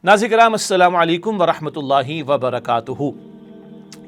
नाज़रीन किराम अस्सलामु अलैकुम वरहमतुल्लाहि वबरकातुहू।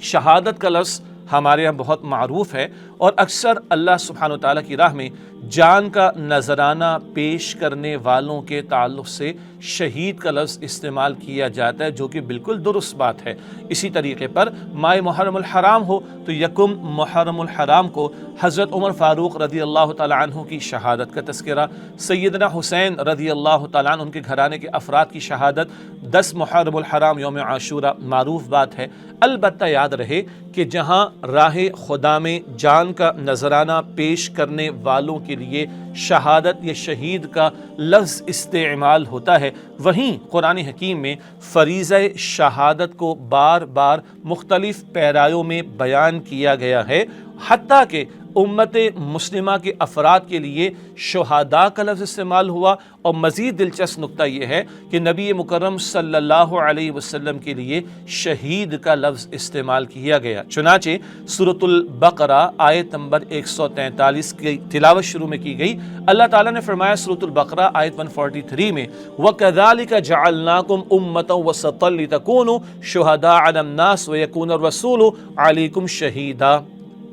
शहादत का लफ्ज़ हमारे यहाँ बहुत मारूफ है और अक्सर अल्लाह सुब्हानहू तआला की राह में जान का नजराना पेश करने वालों के ताल्लुक़ से शहीद का लफ्ज़ इस्तेमाल किया जाता है, जो कि बिल्कुल दुरुस्त बात है। इसी तरीके पर माह मुहर्रमुल हराम हो तो यकुम मुहर्रमुल हराम को हज़रत उमर फ़ारूक रज़ी अल्लाह तआला अन्हु की शहादत का तज़किरा, सैयदना हुसैन रज़ी अल्लाह तआला अन्हु उनके घराने के अफराद की शहादत, 10 मुहर्रमुल हराम यौम आशूरा मारूफ बात है। अलबत्ता याद रहे कि जहाँ राह खुदा में जान का नजराना पेश करने वालों के लिए शहादत या शहीद का लफ्ज़ इस्तेमाल होता है, वहीं कुरान हकीम में फरीज़ा शहादत को बार बार मुख्तलिफ पैरायों में बयान किया गया है। हत्ता कि उम्मत मुस्लिमा के अफराद के लिए शुहादा का लफ्ज़ इस्तेमाल हुआ। और मज़ीद दिलचस्प नुक्ता यह है कि नबी मुकर्रम सल्लल्लाहु अलैहि वसल्लम के लिए शहीद का लफ्ज़ इस्तेमाल किया गया। चुनाचे सूरतुल बकरा आयत नंबर 143 की तिलावत शुरू में की गई। अल्लाह ताला ने फरमाया सूरतुल बकरा आयत 143 में, वकज़ालिका जअलनाकुम उम्मतन वसतन लितकूनु शुहदा अलन नास व यकून रसूलु अलैकुम शहीदा।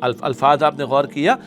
अल्फाज आपने गौर किया,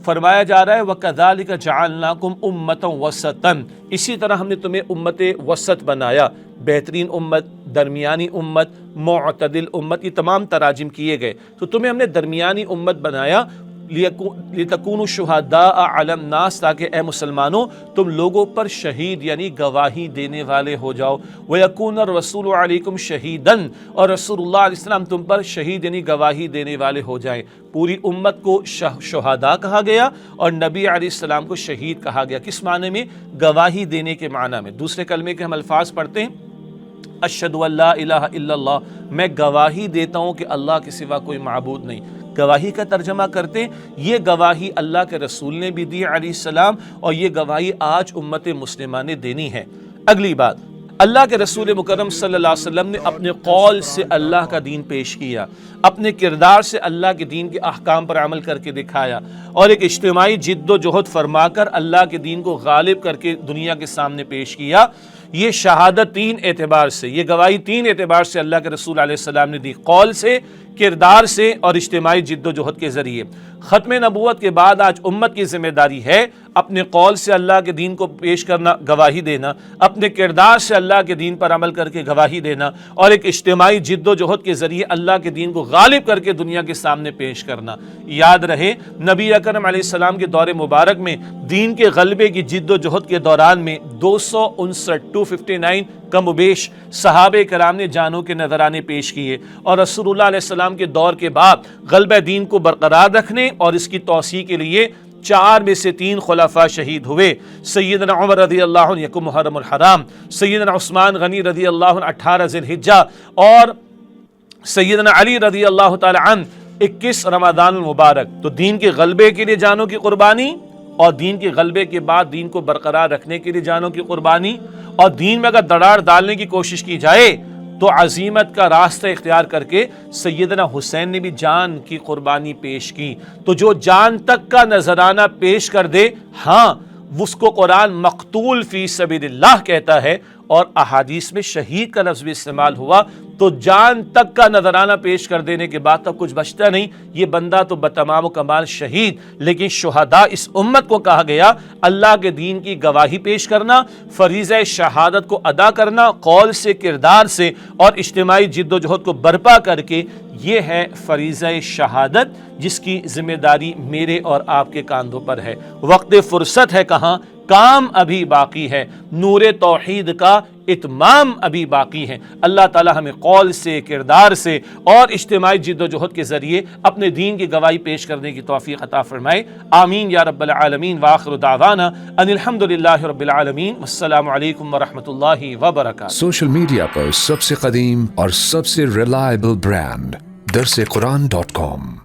फरमाया जा रहा है वकज़ालिका जअलनाकुम उम्मतन वसतन, इसी तरह हमने तुम्हें उम्मत वसत बनाया, बेहतरीन उम्मत, दरमियानी उम्मत, मुअतदिल उम्मत, ये तमाम तराजिम किए गए। तो तुम्हें हमने दरमियानी उम्मत बनाया, लितकूनु शुहदा अलन नास, ताकि ए मुसलमानों तुम लोगों पर शहीद यानी गवाही देने वाले हो जाओ। व यकून रसूलु अलैकुम शहीदन, और रसूलुल्लाह अलैहि सल्लम तुम पर शहीद यानी गवाही देने वाले हो जाएं। पूरी उम्मत को शुहदा कहा गया और नबी अलैहि सलाम को शहीद कहा गया। किस माने में? गवाही देने के माना में। दूसरे कलमे के हम अल्फाज पढ़ते हैं, अशहदु अल्ला इलाहा इल्लल्लाह, मैं गवाही देता हूँ कि अल्लाह के सिवा कोई माबूद नहीं। गवाही का तर्जमा करते हैं, ये गवाही अल्लाह के रसूल ने भी दी अलैहिस्सलाम और ये गवाही आज उम्मत मुस्लिमा ने देनी है। अगली बात, अल्लाह के रसूल मुकर्रम सल्लल्लाहु अलैहि वसल्लम ने अपने कौल से अल्लाह का दीन पेश किया, अपने किरदार से अल्लाह के दीन के अहकाम पर अमल करके दिखाया और एक इज्तिमाई जिद्दोजहद फरमाकर अल्लाह के दीन को गालिब करके दुनिया के सामने पेश किया। ये शहादत 3 एतबार से, ये गवाही 3 एतबार से अल्लाह के रसूल अलैहिस्सलाम ने दी, कौल से, किरदार से और इज्तिमाई जिद्दोजहद के ज़रिए। ख़त्म नबूवत के बाद आज उम्मत की ज़िम्मेदारी है अपने कौल से अल्लाह के दीन को पेश करना, गवाही देना, अपने किरदार से अल्लाह के दीन पर अमल करके गवाही देना और एक इज्तिमाई जिद्दोजहद के ज़रिए अल्लाह के दीन को गालिब करके दुनिया के सामने पेश करना। याद रहे नबी अकरम अलैहिस्सलाम के दौरे मुबारक में दीन के गलबे की जिद्दोजहद के दौरान में 259 कम-ओ-बेश सहाबे कराम ने जानों के नजराने पेश किए और रसूलुल्लाह अलैहि सलाम के दौर के बाद गलबे दीन को बरकरार रखने और इसकी तौसी के लिए 4 में से 3 खुलाफा शहीद हुए। सैयदना उमर रज़ी अल्लाह अन्हु यकुम मुहर्रमुल हराम, सैयदना उस्मान गनी रज़ी अल्लाह अन्हु 18 ज़िलहिज्जा और सैयदना अली रज़ी अल्लाह तआला अन्हु 21 रमज़ानुल मुबारक। तो दीन के गलबे के लिए जानों की कुर्बानी और दीन के गलबे के बाद दीन को बरकरार रखने के लिए जानों की कुर्बानी, और दीन में अगर दरार डालने की कोशिश की जाए तो अजीमत का रास्ता इख्तियार करके सैयदना हुसैन ने भी जान की कुर्बानी पेश की। तो जो जान तक का नजराना पेश कर दे, हाँ, उसको कुरान मक़तूल फ़ी सबीलिल्लाह कहता है और अहादीस में शहीद का लफ्ज़ भी इस्तेमाल हुआ। तो जान तक का नजराना पेश कर देने के बाद तब कुछ बचता नहीं, ये बंदा तो बतमाम कमाल शहीद। लेकिन शुहदा इस उम्मत को कहा गया अल्लाह के दीन की गवाही पेश करना, फरीज़ा शहादत को अदा करना कौल से, किरदार से और इज्तिमाई जिद्दोजहद को बर्पा करके। ये है फरीज़ा शहादत जिसकी जिम्मेदारी मेरे और आपके कांधों पर है। वक्त फुर्सत है कहाँ, काम अभी बाकी है, नूरे तौहीद का इत्माम अभी बाकी है। अल्लाह ताला हमें कौल से, किरदार से और इज्तिमाई जिद्दोजहद के ज़रिए अपने दीन की गवाही पेश करने की तौफीक अता फरमाए। आमीन या रब्बल आलमीन। व आखिरु दावाना अनिल हम्दुलिल्लाहि रब्बिल आलमीन। अस्सलामु अलैकुम व रहमतुल्लाहि व बरकातुहू। सोशल मीडिया पर सबसे कदीम और सबसे रिलायबल ब्रांड दरसेकुरान.com।